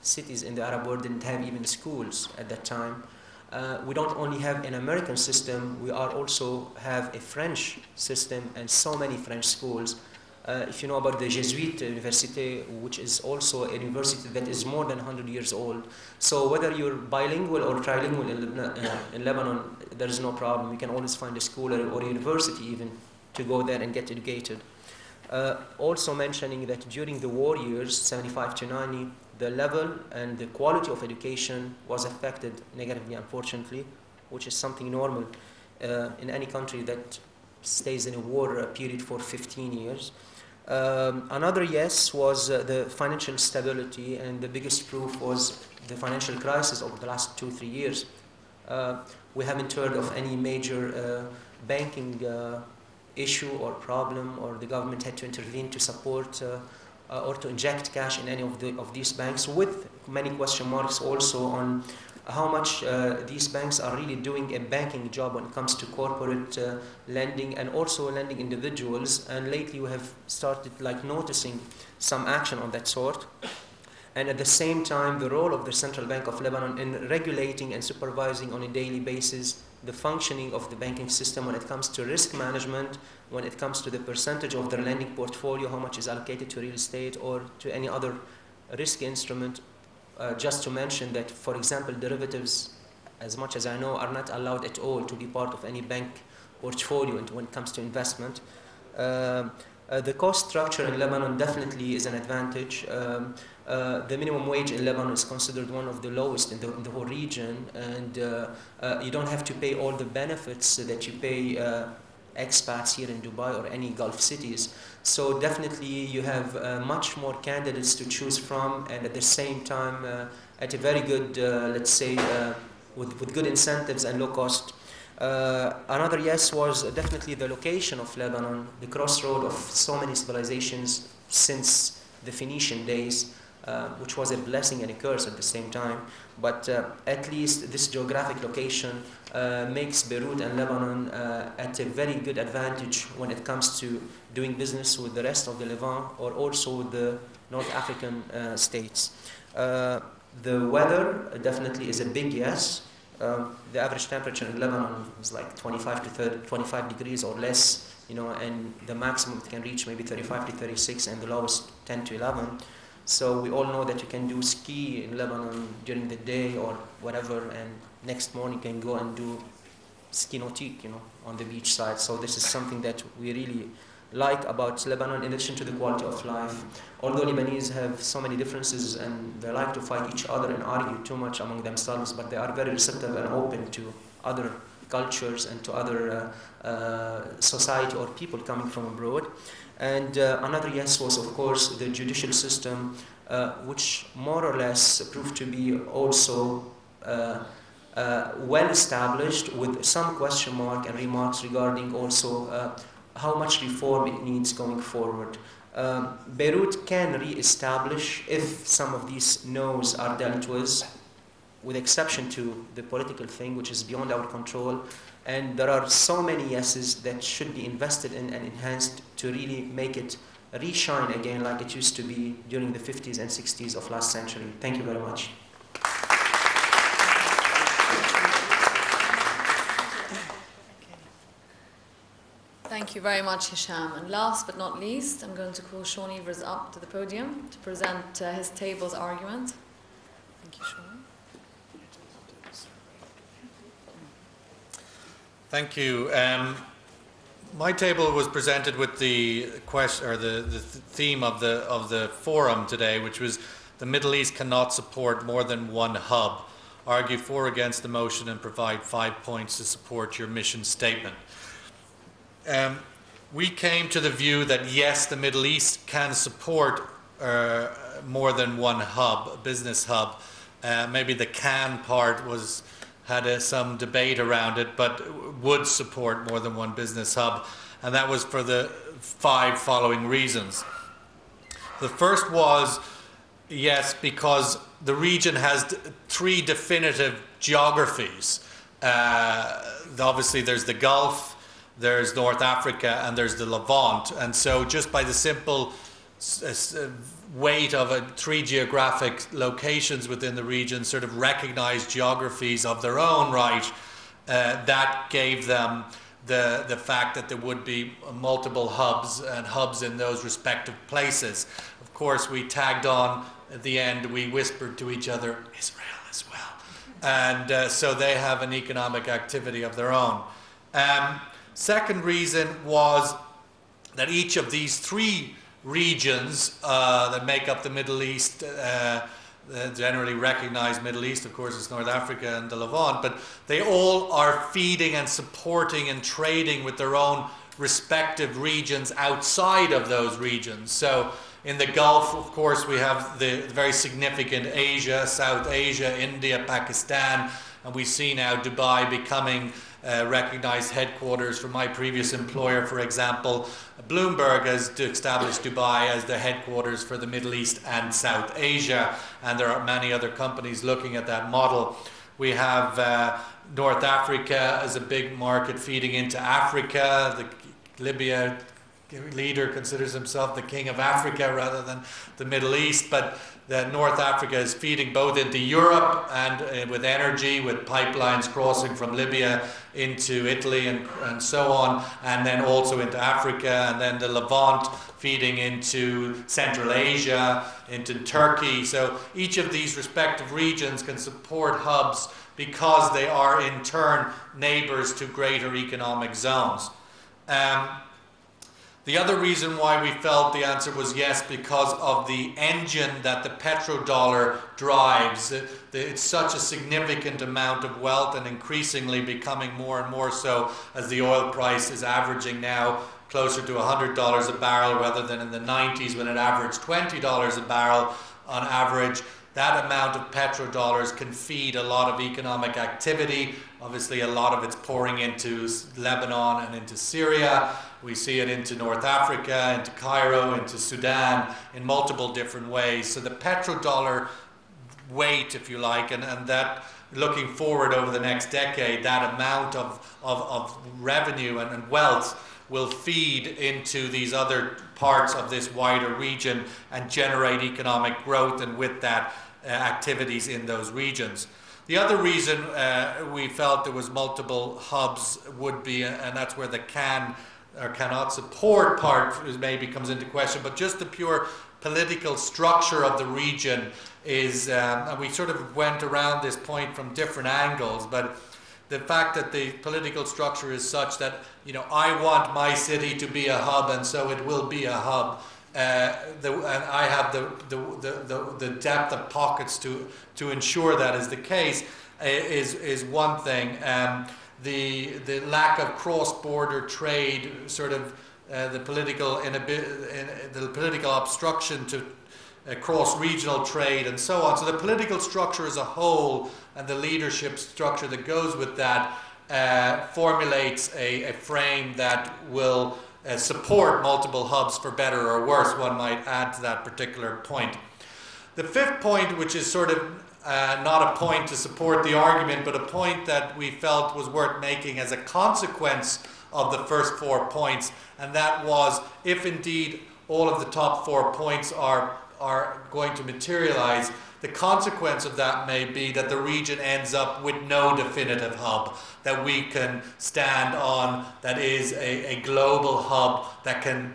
cities in the Arab world didn't have even schools at that time. We don't only have an American system, we are also have a French system and so many French schools. If you know about the Jesuit University, which is also a university that is more than 100 years old. So whether you're bilingual or trilingual in Lebanon, there is no problem. You can always find a school or a university even to go there and get educated. Also mentioning that during the war years, 75 to 90, the level and the quality of education was affected negatively, unfortunately, which is something normal in any country that stays in a war period for 15 years. Another yes was the financial stability, and the biggest proof was the financial crisis over the last 2-3 years. We haven't heard of any major banking issue or problem, or the government had to intervene to support or to inject cash in any of these banks, with many question marks also on how much these banks are really doing a banking job when it comes to corporate lending and also lending individuals. And lately we have started noticing some action on that sort. And at the same time, the role of the Central Bank of Lebanon in regulating and supervising on a daily basis the functioning of the banking system when it comes to risk management, when it comes to the percentage of their lending portfolio, how much is allocated to real estate or to any other risk instrument. Just to mention that, for example, derivatives, as much as I know, are not allowed at all to be part of any bank portfolio when it comes to investment. The cost structure in Lebanon definitely is an advantage. The minimum wage in Lebanon is considered one of the lowest in the whole region, and you don't have to pay all the benefits that you pay expats here in Dubai or any Gulf cities. So definitely you have much more candidates to choose from, and at the same time at a very good, let's say, with good incentives and low cost. Another yes was definitely the location of Lebanon, the crossroad of so many civilizations since the Phoenician days, which was a blessing and a curse at the same time. But at least this geographic location makes Beirut and Lebanon at a very good advantage when it comes to doing business with the rest of the Levant or also with the North African states. The weather definitely is a big yes. The average temperature in Lebanon is like 25 degrees or less, and the maximum it can reach maybe 35 to 36, and the lowest 10 to 11. So we all know that you can do ski in Lebanon during the day or whatever, and next morning you can go and do ski nautique, on the beach side. So this is something that we really like about Lebanon, in addition to the quality of life. Although Lebanese have so many differences and they like to fight each other and argue too much among themselves, but they are very receptive and open to other cultures and to other society or people coming from abroad. And another yes was, of course, the judicial system, which more or less proved to be also well established, with some question mark and remarks regarding also how much reform it needs going forward. Beirut can re-establish if some of these no's are dealt with exception to the political thing, which is beyond our control. And there are so many yeses that should be invested in and enhanced to really make it re-shine again like it used to be during the 50s and 60s of last century. Thank you very much. Thank you very much, Hisham. And last but not least, I'm going to call Sean Evers up to the podium to present his table's argument. Thank you, Sean. Thank you. My table was presented with the question, or the theme of the forum today, which was the Middle East cannot support more than one hub. Argue for or against the motion and provide 5 points to support your mission statement. We came to the view that yes, the Middle East can support more than one hub, business hub. Maybe the can part had some debate around it, but would support more than one business hub, and that was for the 5 following reasons. The first was yes, because the region has 3 definitive geographies. Obviously there's the Gulf, there's North Africa, and there's the Levant, and so just by the simple weight of 3 geographic locations within the region, sort of recognized geographies of their own right, that gave them the fact that there would be multiple hubs and hubs in those respective places. Of course, we tagged on at the end, we whispered to each other, Israel as well. And so they have an economic activity of their own. Second reason was that each of these 3 regions that make up the Middle East, generally recognized Middle East, of course, it's North Africa and the Levant, but they all are feeding and supporting and trading with their own respective regions outside of those regions. So in the Gulf, of course, we have the very significant Asia, South Asia, India, Pakistan, and we see now Dubai becoming recognized headquarters. For my previous employer, for example, Bloomberg has established Dubai as the headquarters for the Middle East and South Asia, and there are many other companies looking at that model. We have North Africa as a big market feeding into Africa. The Libya leader considers himself the king of Africa rather than the Middle East, but North Africa is feeding both into Europe and with energy, with pipelines crossing from Libya into Italy and so on, and then also into Africa, and then the Levant feeding into Central Asia, into Turkey. So each of these respective regions can support hubs because they are in turn neighbors to greater economic zones. The other reason why we felt the answer was yes, because of the engine that the petrodollar drives. It's such a significant amount of wealth, and increasingly becoming more and more so as the oil price is averaging now closer to $100 a barrel rather than in the 90s when it averaged $20 a barrel on average. That amount of petrodollars can feed a lot of economic activity. Obviously, a lot of it's pouring into Lebanon and into Syria. We see it into North Africa, into Cairo, into Sudan, in multiple different ways. So the petrodollar weight, if you like, and that looking forward over the next decade, that amount of revenue and wealth will feed into these other parts of this wider region and generate economic growth, and with that, activities in those regions. The other reason we felt there was multiple hubs would be, and that's where the can or cannot support part maybe comes into question, but just the pure political structure of the region is, and we sort of went around this point from different angles, but the fact that the political structure is such that, you know, I want my city to be a hub, and so it will be a hub. And I have the depth of pockets to ensure that is the case is one thing. The lack of cross-border trade, sort of the political obstruction to cross-regional trade and so on. So the political structure as a whole and the leadership structure that goes with that formulates a frame that will support multiple hubs for better or worse, one might add to that particular point. The fifth point, which is sort of not a point to support the argument, but a point that we felt was worth making as a consequence of the first 4 points, and that was, if indeed all of the top 4 points are going to materialize, the consequence of that may be that the region ends up with no definitive hub that we can stand on, that is a global hub that can